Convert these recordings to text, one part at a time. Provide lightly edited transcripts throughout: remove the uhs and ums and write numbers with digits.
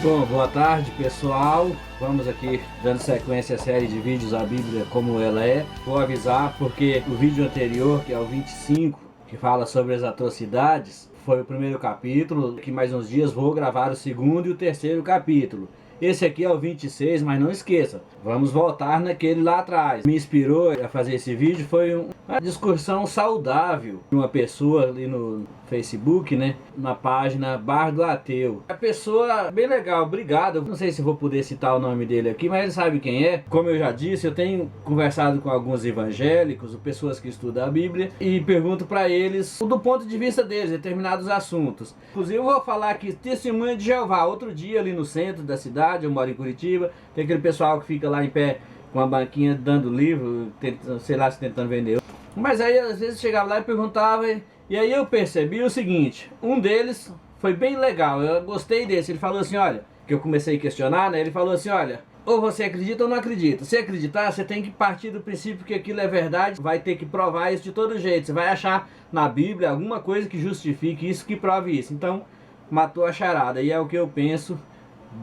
Bom, boa tarde pessoal, vamos aqui dando sequência à série de vídeos, a Bíblia como ela é. Vou avisar porque o vídeo anterior, que é o 25, que fala sobre as atrocidades, foi o primeiro capítulo. Daqui mais uns dias vou gravar o segundo e o terceiro capítulo. Esse aqui é o 26, mas não esqueça, vamos voltar naquele lá atrás. Me inspirou a fazer esse vídeo foi uma discussão saudável de uma pessoa ali no Facebook, né, na página Bar do Ateu. A pessoa bem legal, obrigado. Não sei se vou poder citar o nome dele aqui, mas ele sabe quem é. Como eu já disse, eu tenho conversado com alguns evangélicos, pessoas que estudam a Bíblia, e pergunto para eles do ponto de vista deles determinados assuntos. Inclusive eu vou falar aqui testemunha de Jeová. Outro dia ali no centro da cidade, eu moro em Curitiba, tem aquele pessoal que fica lá em pé com uma banquinha dando livro, tentando, sei lá, se tentando vender. Mas aí às vezes chegava lá e perguntava, e aí eu percebi o seguinte: um deles foi bem legal, eu gostei desse. Ele falou assim, olha, que eu comecei a questionar, né? Ele falou assim, olha, ou você acredita ou não acredita. Se acreditar, você tem que partir do princípio que aquilo é verdade, vai ter que provar isso de todo jeito. Você vai achar na Bíblia alguma coisa que justifique isso, que prove isso. Então, matou a charada, e é o que eu penso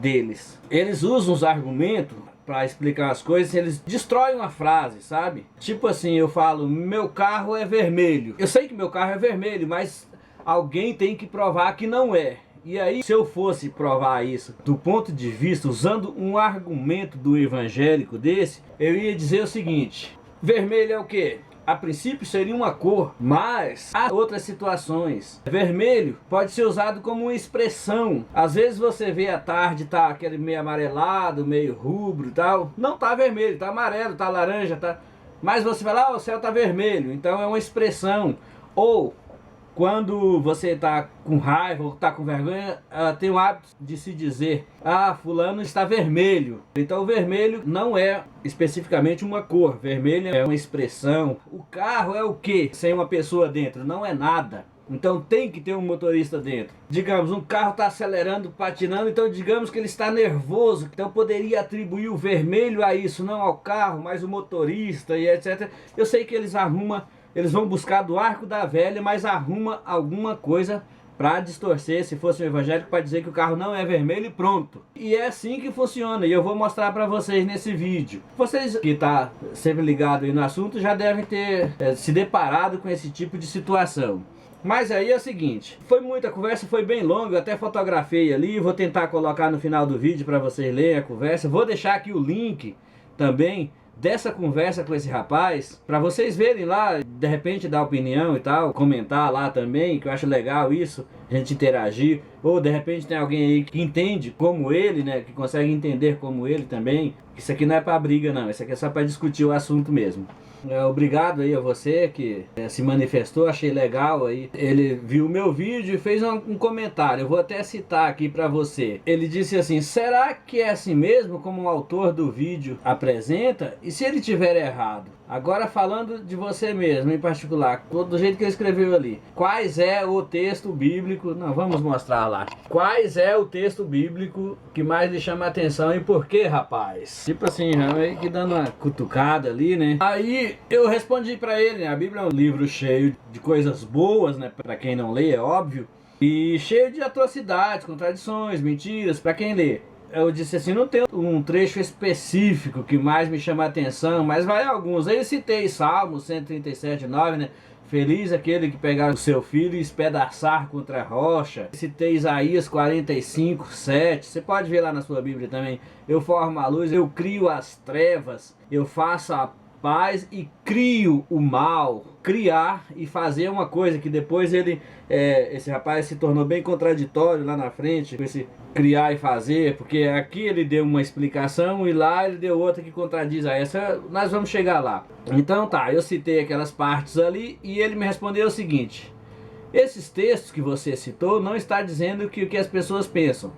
deles. Eles usam os argumentos para explicar as coisas, eles destroem uma frase, sabe? Tipo assim, eu falo, meu carro é vermelho. Eu sei que meu carro é vermelho, mas alguém tem que provar que não é. E aí, se eu fosse provar isso do ponto de vista, usando um argumento do evangélico desse, eu ia dizer o seguinte: vermelho é o quê? A princípio seria uma cor, mas há outras situações. Vermelho pode ser usado como uma expressão. Às vezes você vê à tarde, tá aquele meio amarelado, meio rubro e tal. Não tá vermelho, tá amarelo, tá laranja, tá. Mas você vai lá, o céu tá vermelho, então é uma expressão. Ou quando você está com raiva ou está com vergonha, tem o hábito de se dizer, ah, fulano está vermelho. Então o vermelho não é especificamente uma cor, vermelho é uma expressão. O carro é o quê? Sem uma pessoa dentro, não é nada. Então tem que ter um motorista dentro. Digamos, um carro está acelerando, patinando, então digamos que ele está nervoso. Então poderia atribuir o vermelho a isso, não ao carro, mas o motorista e etc. Eu sei que eles vão buscar do arco da velha, mas arruma alguma coisa para distorcer, se fosse um evangélico, para dizer que o carro não é vermelho e pronto. E é assim que funciona, e eu vou mostrar para vocês nesse vídeo. Vocês que estão sempre ligados aí no assunto já devem ter se deparado com esse tipo de situação. Mas aí é o seguinte, foi muita conversa, foi bem longa, eu até fotografei ali, vou tentar colocar no final do vídeo para vocês lerem a conversa. Vou deixar aqui o link também dessa conversa com esse rapaz, para vocês verem lá, de repente dar opinião e tal, comentar lá também, que eu acho legal isso, a gente interagir, ou de repente tem alguém aí que entende como ele, né, que consegue entender como ele também. Isso aqui não é para briga não, isso aqui é só para discutir o assunto mesmo. Obrigado aí a você que se manifestou, achei legal aí. Ele viu o meu vídeo e fez um comentário, eu vou até citar aqui para você. Ele disse assim, será que é assim mesmo como o autor do vídeo apresenta? E se ele tiver errado? Agora falando de você mesmo em particular, do jeito que ele escreveu ali, quais é o texto bíblico, não, vamos mostrar lá. Quais é o texto bíblico que mais lhe chama a atenção e por quê, rapaz? Tipo assim, meio que dando uma cutucada ali, né? Aí eu respondi pra ele, né? A Bíblia é um livro cheio de coisas boas, né? Pra quem não lê, é óbvio. E cheio de atrocidades, contradições, mentiras, pra quem lê. Eu disse assim, não tem um trecho específico que mais me chama a atenção, mas vai alguns. Aí eu citei Salmo 137:9, né? Feliz aquele que pegar o seu filho e espedaçar contra a rocha. Citei Isaías 45:7. Você pode ver lá na sua Bíblia também. Eu formo a luz, eu crio as trevas, eu faço a paz e crio o mal. Criar e fazer uma coisa que depois esse rapaz se tornou bem contraditório lá na frente com esse criar e fazer, porque aqui ele deu uma explicação e lá ele deu outra que contradiz a essa. Nós vamos chegar lá. Então tá, eu citei aquelas partes ali e ele me respondeu o seguinte: esses textos que você citou não está dizendo que o que as pessoas pensam.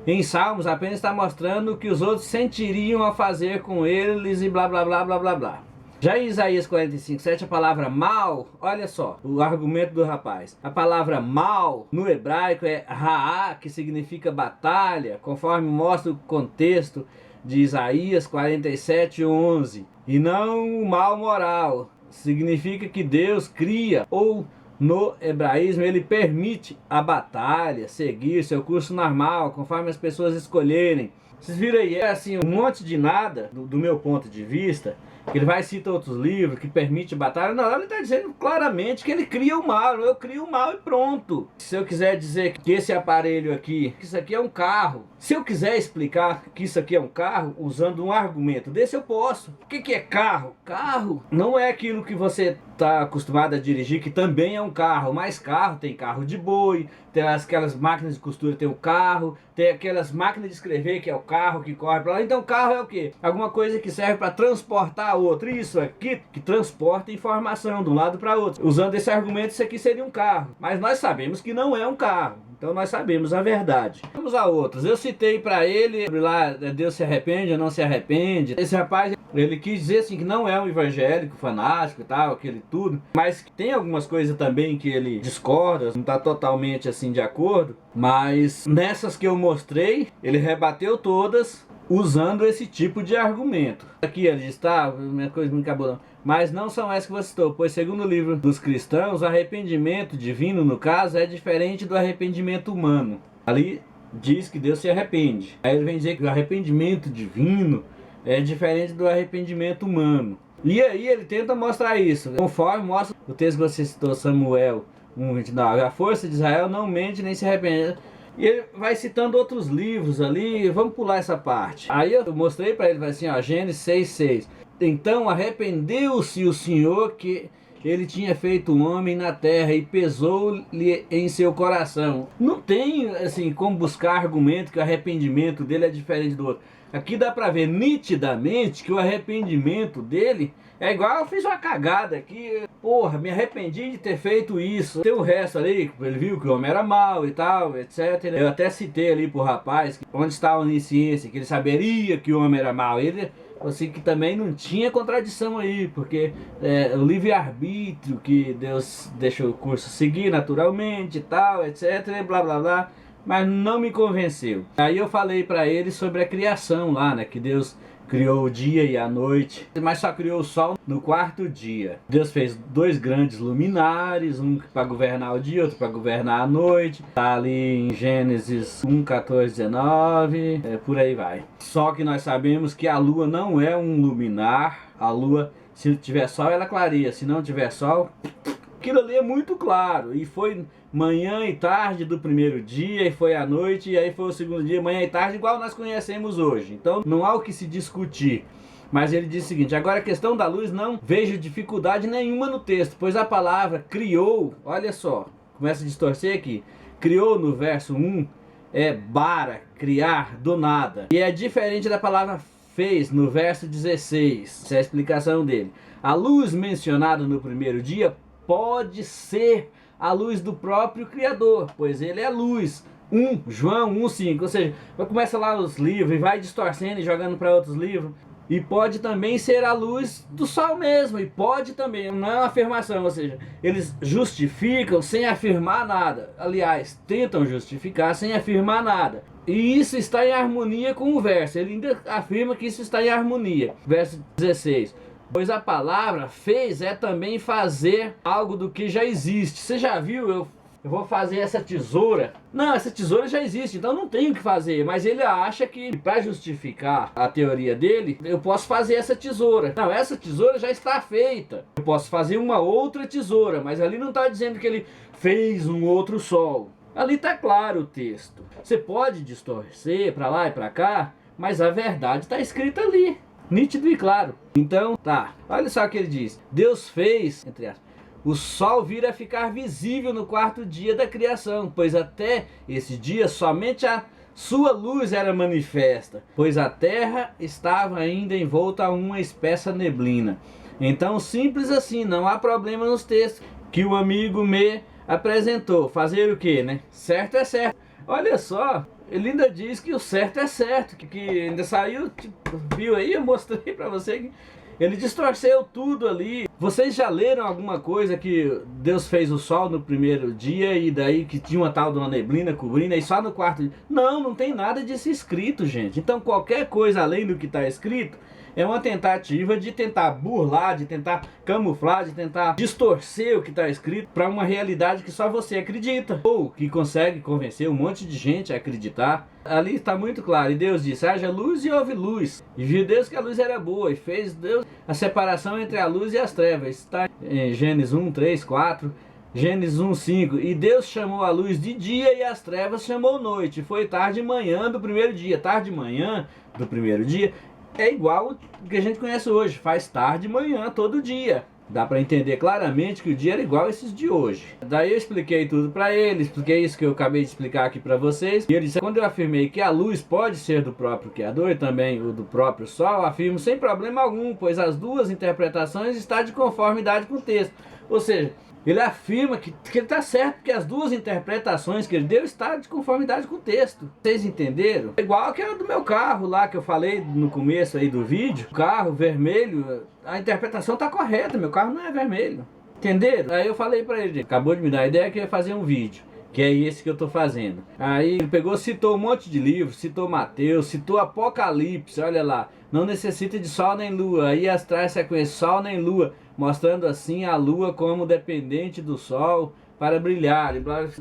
Em Salmos apenas está mostrando o que os outros sentiriam a fazer com eles e blá blá blá blá blá blá. Já em Isaías 45:7, a palavra mal, olha só o argumento do rapaz. A palavra mal no hebraico é raá, que significa batalha, conforme mostra o contexto de Isaías 47:11. E não o mal moral. Significa que Deus cria ou no hebraísmo, ele permite a batalha, seguir seu curso normal, conforme as pessoas escolherem. Vocês viram aí, é assim, um monte de nada, do meu ponto de vista, que ele vai citar outros livros, que permite batalha. Não, ele está dizendo claramente que ele cria o mal, eu crio o mal e pronto. Se eu quiser dizer que esse aparelho aqui, que isso aqui é um carro, se eu quiser explicar que isso aqui é um carro, usando um argumento desse, eu posso. O que é carro? Carro não é aquilo que você está acostumado a dirigir, que também é um carro, mas carro tem carro de boi, tem aquelas máquinas de costura, tem o carro, tem aquelas máquinas de escrever, que é o carro que corre para lá. Então carro é o quê? Alguma coisa que serve para transportar outro. Isso aqui que transporta informação de um lado para outro. Usando esse argumento, isso aqui seria um carro, mas nós sabemos que não é um carro. Então nós sabemos a verdade. Vamos a outros. Eu citei para ele lá, Deus se arrepende ou não se arrepende. Esse rapaz, ele quis dizer assim que não é um evangélico fanático e tal, aquele tudo, mas tem algumas coisas também que ele discorda, não está totalmente assim de acordo, mas nessas que eu mostrei, ele rebateu todas usando esse tipo de argumento. Aqui ele diz, tá, minha coisa me acabou não. Mas não são essas que você citou, pois segundo o livro dos cristãos, o arrependimento divino, no caso, é diferente do arrependimento humano. Ali diz que Deus se arrepende. Aí ele vem dizer que o arrependimento divino é diferente do arrependimento humano. E aí ele tenta mostrar isso, conforme mostra o texto que você citou, Samuel 1:29. A força de Israel não mente nem se arrepende. E ele vai citando outros livros ali, vamos pular essa parte. Aí eu mostrei para ele, vai assim, ó, Gênesis 6:6. Então arrependeu-se o Senhor que ele tinha feito um homem na terra e pesou-lhe em seu coração. Não tem assim como buscar argumento que o arrependimento dele é diferente do outro. Aqui dá pra ver nitidamente que o arrependimento dele é igual, eu fiz uma cagada aqui, porra, me arrependi de ter feito isso. Tem o resto ali, ele viu que o homem era mau e tal, etc. Eu até citei ali pro rapaz, onde está a onisciência, que ele saberia que o homem era mau. Ele assim que também não tinha contradição aí, porque o livre-arbítrio que Deus deixa o curso seguir naturalmente e tal, etc, blá blá blá, mas não me convenceu. Aí eu falei para ele sobre a criação lá, né, que Deus criou o dia e a noite, mas só criou o sol no quarto dia. Deus fez dois grandes luminares, um para governar o dia, outro para governar a noite. Tá ali em Gênesis 1:14-19, por aí vai. Só que nós sabemos que a lua não é um luminar. A lua, se tiver sol, ela clareia. Se não tiver sol, aquilo ali é muito claro. E foi manhã e tarde do primeiro dia, e foi à noite, e aí foi o segundo dia, manhã e tarde, igual nós conhecemos hoje. Então não há o que se discutir. Mas ele diz o seguinte: agora a questão da luz não vejo dificuldade nenhuma no texto, pois a palavra criou, olha só, começa a distorcer aqui, criou no verso 1 é bara, criar, do nada. E é diferente da palavra fez no verso 16, essa é a explicação dele. A luz mencionada no primeiro dia pode ser a luz do próprio Criador, pois ele é luz. João 1:5, ou seja, começa lá os livros e vai distorcendo e jogando para outros livros. E pode também ser a luz do sol mesmo, e pode também, não é uma afirmação, ou seja, eles justificam sem afirmar nada. Aliás, tentam justificar sem afirmar nada. E isso está em harmonia com o verso, ele ainda afirma que isso está em harmonia. Verso 16. Pois a palavra fez é também fazer algo do que já existe. Você já viu eu vou fazer essa tesoura? Não, essa tesoura já existe, então não tenho o que fazer. Mas ele acha que para justificar a teoria dele, eu posso fazer essa tesoura. Não, essa tesoura já está feita. Eu posso fazer uma outra tesoura, mas ali não está dizendo que ele fez um outro sol. Ali está claro o texto. Você pode distorcer para lá e para cá, mas a verdade está escrita ali. Nítido e claro. Então, tá. Olha só o que ele diz. Deus fez, entre aspas, o sol vir a ficar visível no quarto dia da criação, pois até esse dia somente a sua luz era manifesta, pois a terra estava ainda envolta a uma espessa neblina. Então, simples assim, não há problema nos textos que o amigo me apresentou. Fazer o que, né? Certo é certo. Olha só. Ele ainda diz que o certo é certo, que ainda saiu, tipo, viu aí, eu mostrei pra você que ele distorceu tudo ali. Vocês já leram alguma coisa que Deus fez o sol no primeiro dia e daí que tinha uma tal de uma neblina cobrindo e só no quarto dia? Não, não tem nada disso escrito, gente. Então qualquer coisa além do que está escrito é uma tentativa de tentar burlar, de tentar camuflar, de tentar distorcer o que está escrito para uma realidade que só você acredita. Ou que consegue convencer um monte de gente a acreditar. Ali está muito claro. E Deus disse, haja luz e houve luz. E viu Deus que a luz era boa. E fez Deus a separação entre a luz e as trevas. Está em Gênesis 1, 3, 4. Gênesis 1, 5. E Deus chamou a luz de dia e as trevas chamou noite. Foi tarde e manhã do primeiro dia. Tarde e manhã do primeiro dia é igual o que a gente conhece hoje. Faz tarde e manhã todo dia. Dá para entender claramente que o dia era igual a esses de hoje. Daí eu expliquei tudo para ele, expliquei isso que eu acabei de explicar aqui para vocês. E ele disse, quando eu afirmei que a luz pode ser do próprio Criador e também o do próprio Sol, afirmo sem problema algum, pois as duas interpretações estão de conformidade com o texto. Ou seja, ele afirma que ele está certo, porque as duas interpretações que ele deu estão de conformidade com o texto. Vocês entenderam? Igual que era do meu carro lá, que eu falei no começo aí do vídeo. O carro vermelho, a interpretação está correta, meu carro não é vermelho. Entenderam? Aí eu falei para ele, acabou de me dar a ideia que eu ia fazer um vídeo, que é esse que eu estou fazendo. Aí ele pegou, citou um monte de livros, citou Mateus, citou Apocalipse, olha lá. Não necessita de sol nem lua. Aí traz sequência, sol nem lua, mostrando assim a lua como dependente do sol para brilhar.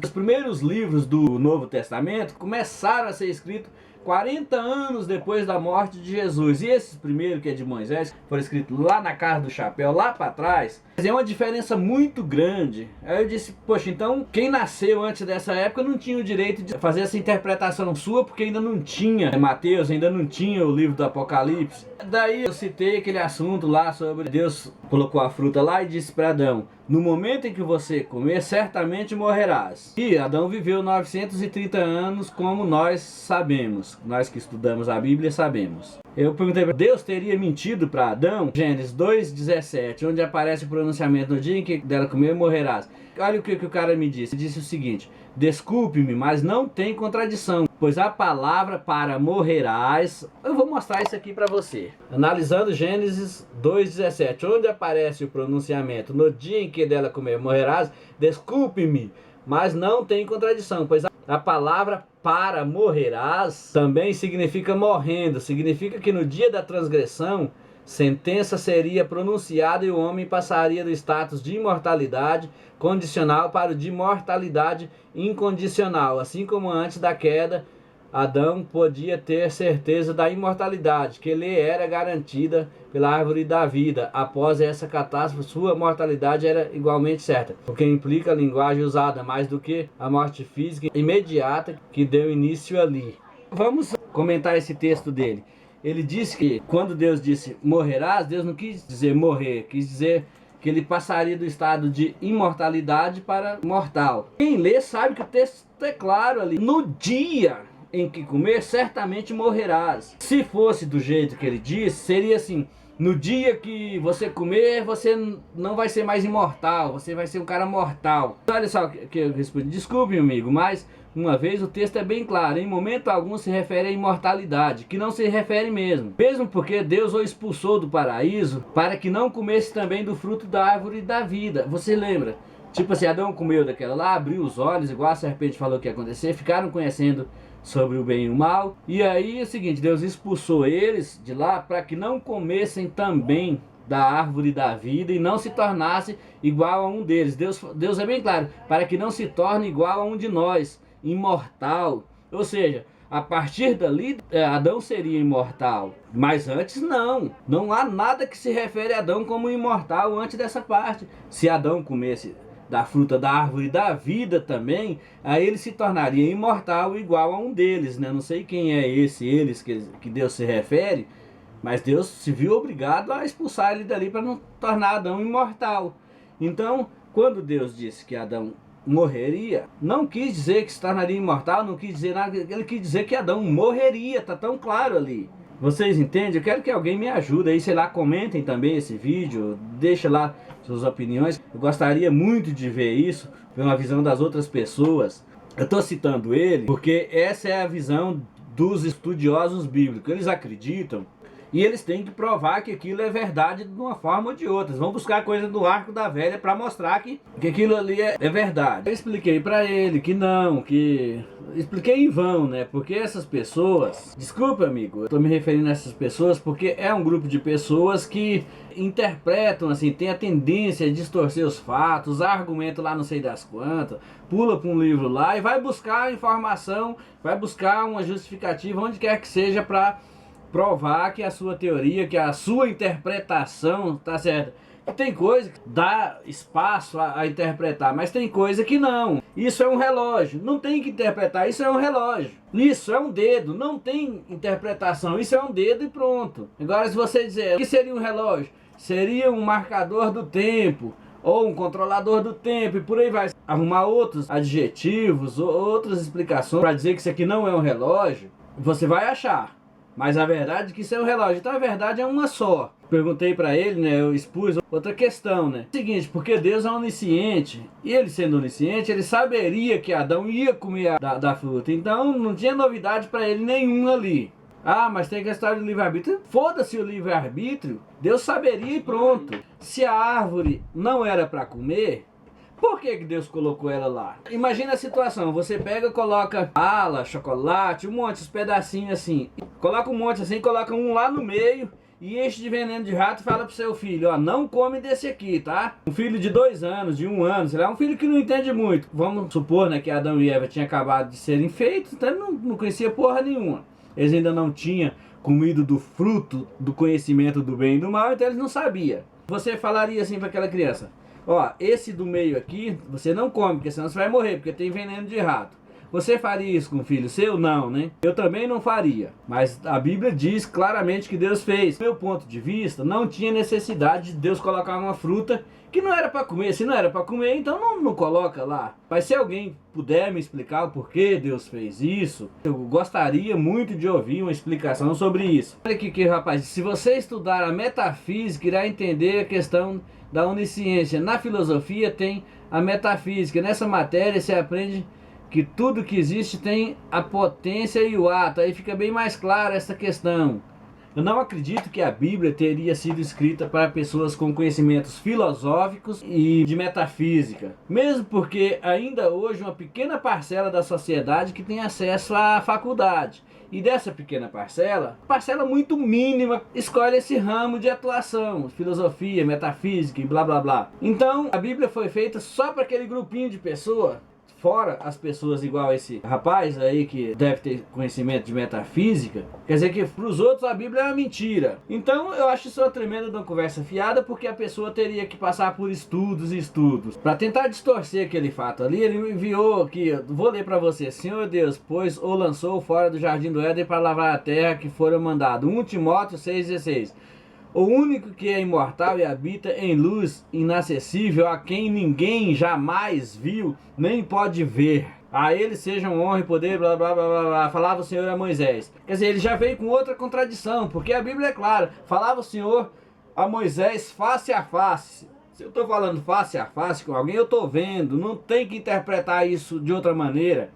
Os primeiros livros do Novo Testamento começaram a ser escritos 40 anos depois da morte de Jesus. E esses primeiros, que é de Moisés, foram escritos lá na Casa do Chapéu, lá para trás. É uma diferença muito grande. Aí eu disse, poxa, então quem nasceu antes dessa época não tinha o direito de fazer essa interpretação sua, porque ainda não tinha Mateus, ainda não tinha o livro do Apocalipse. Daí eu citei aquele assunto lá sobre Deus colocou a fruta lá e disse para Adão, no momento em que você comer, certamente morrerás. E Adão viveu 930 anos, como nós sabemos. Nós que estudamos a Bíblia sabemos. Eu perguntei, Deus teria mentido para Adão? Gênesis 2:17, onde aparece o pronunciamento, no dia em que dela comer, morrerás. Olha o que o cara me disse. Ele disse o seguinte, desculpe-me, mas não tem contradição, pois a palavra para morrerás, eu vou mostrar isso aqui para você. Analisando Gênesis 2:17, onde aparece o pronunciamento, no dia em que dela comer, morrerás, desculpe-me, mas não tem contradição, pois a palavra para morrerás também significa morrendo, significa que no dia da transgressão, sentença seria pronunciada e o homem passaria do status de imortalidade condicional para o de mortalidade incondicional. Assim como antes da queda, Adão podia ter certeza da imortalidade, que lhe era garantida pela árvore da vida. Após essa catástrofe, sua mortalidade era igualmente certa, o que implica a linguagem usada mais do que a morte física imediata que deu início ali. Vamos comentar esse texto dele. Ele disse que quando Deus disse morrerás, Deus não quis dizer morrer, quis dizer que ele passaria do estado de imortalidade para mortal. Quem lê sabe que o texto é claro ali. No dia em que comer, certamente morrerás. Se fosse do jeito que ele disse, seria assim, no dia que você comer, você não vai ser mais imortal, você vai ser um cara mortal. Olha só o que eu respondi, desculpe amigo, mas uma vez o texto é bem claro, em momento algum se refere à imortalidade, que não se refere mesmo. Mesmo porque Deus o expulsou do paraíso para que não comesse também do fruto da árvore da vida. Você lembra? Tipo assim, Adão comeu daquela lá, abriu os olhos, igual a serpente falou que ia acontecer, ficaram conhecendo sobre o bem e o mal. E aí é o seguinte, Deus expulsou eles de lá para que não comessem também da árvore da vida e não se tornasse igual a um deles. Deus é bem claro, para que não se torne igual a um de nós, imortal. Ou seja, a partir dali Adão seria imortal, mas antes não há nada que se refere a Adão como imortal antes dessa parte. Se Adão comesse da fruta da árvore da vida também, aí ele se tornaria imortal igual a um deles, né? Não sei quem é esse eles que Deus se refere, mas Deus se viu obrigado a expulsar ele dali para não tornar Adão imortal. Então, quando Deus disse que Adão morreria, não quis dizer que se tornaria imortal, não quis dizer nada, ele quis dizer que Adão morreria, tá tão claro ali. Vocês entendem? Eu quero que alguém me ajude aí, sei lá, comentem também esse vídeo, deixa lá suas opiniões. Eu gostaria muito de ver isso, pela visão das outras pessoas. Eu estou citando ele porque essa é a visão dos estudiosos bíblicos. Eles acreditam E eles têm que provar que aquilo é verdade de uma forma ou de outra. Eles vão buscar coisa do arco da velha para mostrar que aquilo ali é verdade. Eu expliquei para ele que não, que... Expliquei em vão, né? Porque essas pessoas... Desculpa, amigo, eu tô me referindo a essas pessoas porque é um grupo de pessoas que interpretam, assim, tem a tendência a distorcer os fatos, argumenta lá não sei das quantas, pula para um livro lá e vai buscar informação, vai buscar uma justificativa onde quer que seja para provar que a sua teoria, que a sua interpretação tá certa. Tem coisa que dá espaço a interpretar, mas tem coisa que não. Isso é um relógio, não tem que interpretar, isso é um relógio. Isso é um dedo, não tem interpretação, isso é um dedo e pronto. Agora se você dizer, o que seria um relógio? Seria um marcador do tempo, ou um controlador do tempo, e por aí vai. Arrumar outros adjetivos, outras explicações para dizer que isso aqui não é um relógio, você vai achar. Mas a verdade é que isso é um relógio, então a verdade é uma só. Perguntei para ele, né, eu expus outra questão, né. Seguinte, porque Deus é onisciente, e ele sendo onisciente, ele saberia que Adão ia comer da fruta. Então não tinha novidade para ele nenhuma ali. Ah, mas tem questão do livre-arbítrio. Foda-se o livre-arbítrio, Deus saberia e pronto. Se a árvore não era para comer, por que Deus colocou ela lá? Imagina a situação, você pega, coloca bala, chocolate, um monte, uns pedacinhos assim. Coloca um monte assim, coloca um lá no meio e enche de veneno de rato e fala pro seu filho, ó, não come desse aqui, tá? Um filho de 2 anos, de 1 ano, sei lá, um filho que não entende muito. Vamos supor, né, que Adão e Eva tinham acabado de serem feitos, então ele não conhecia porra nenhuma. Eles ainda não tinham comido do fruto do conhecimento do bem e do mal, então eles não sabiam. Você falaria assim para aquela criança, ó, esse do meio aqui, você não come, porque senão você vai morrer, porque tem veneno de rato. Você faria isso com um filho seu? Não, né? Eu também não faria. Mas a Bíblia diz claramente que Deus fez. Do meu ponto de vista, não tinha necessidade de Deus colocar uma fruta que não era para comer. Se não era para comer, então não coloca lá. Mas se alguém puder me explicar o porquê Deus fez isso, eu gostaria muito de ouvir uma explicação sobre isso. Olha aqui, rapaz, se você estudar a metafísica, irá entender a questão da onisciência. Na filosofia tem a metafísica. Nessa matéria você aprende que tudo que existe tem a potência e o ato. Aí fica bem mais clara essa questão. Eu não acredito que a Bíblia teria sido escrita para pessoas com conhecimentos filosóficos e de metafísica. Mesmo porque ainda hoje uma pequena parcela da sociedade que tem acesso à faculdade. E dessa pequena parcela muito mínima, escolhe esse ramo de atuação, filosofia, metafísica e blá blá blá. Então a Bíblia foi feita só para aquele grupinho de pessoas. Fora as pessoas igual esse rapaz aí que deve ter conhecimento de metafísica, quer dizer que para os outros a Bíblia é uma mentira. Então eu acho isso uma tremenda de uma conversa fiada, porque a pessoa teria que passar por estudos e estudos para tentar distorcer aquele fato ali. Ele enviou aqui, vou ler para você: Senhor Deus, pois o lançou fora do jardim do Éden para lavrar a terra que fora mandado. 1 Timóteo 6,16. O único que é imortal e habita em luz inacessível, a quem ninguém jamais viu, nem pode ver. A ele sejam honra e poder, blá blá blá blá blá, falava o Senhor a Moisés. Quer dizer, ele já veio com outra contradição, porque a Bíblia é clara. Falava o Senhor a Moisés face a face. Se eu estou falando face a face com alguém, eu estou vendo. Não tem que interpretar isso de outra maneira,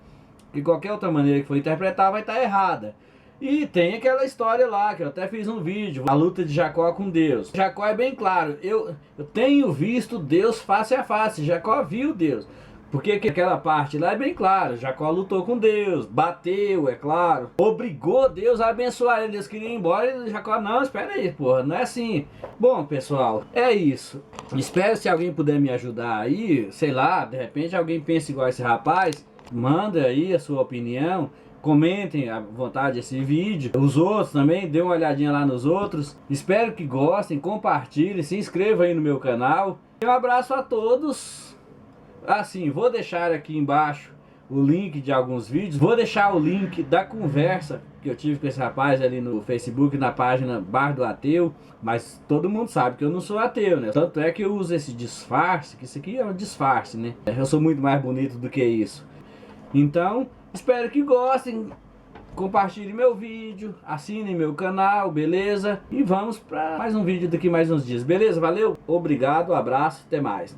que qualquer outra maneira que for interpretar vai estar errada. E tem aquela história lá, que eu até fiz um vídeo, a luta de Jacó com Deus. Jacó é bem claro, eu tenho visto Deus face a face, Jacó viu Deus. Porque aquela parte lá é bem claro, Jacó lutou com Deus, bateu, é claro. Obrigou Deus a abençoar ele, Deus queria ir embora e Jacó, não, espera aí, porra, não é assim. Bom, pessoal, é isso. Espero se alguém puder me ajudar aí, sei lá, de repente alguém pensa igual esse rapaz, manda aí a sua opinião. Comentem à vontade esse vídeo. Os outros também, dê uma olhadinha lá nos outros. Espero que gostem, compartilhem, se inscrevam aí no meu canal. Um abraço a todos. Assim, vou deixar aqui embaixo o link de alguns vídeos. Vou deixar o link da conversa que eu tive com esse rapaz ali no Facebook, na página Bar do Ateu. Mas todo mundo sabe que eu não sou ateu, né? Tanto é que eu uso esse disfarce, que isso aqui é um disfarce, né? Eu sou muito mais bonito do que isso. Então, espero que gostem, compartilhem meu vídeo, assinem meu canal, beleza? E vamos para mais um vídeo daqui mais uns dias, beleza? Valeu, obrigado, abraço, até mais.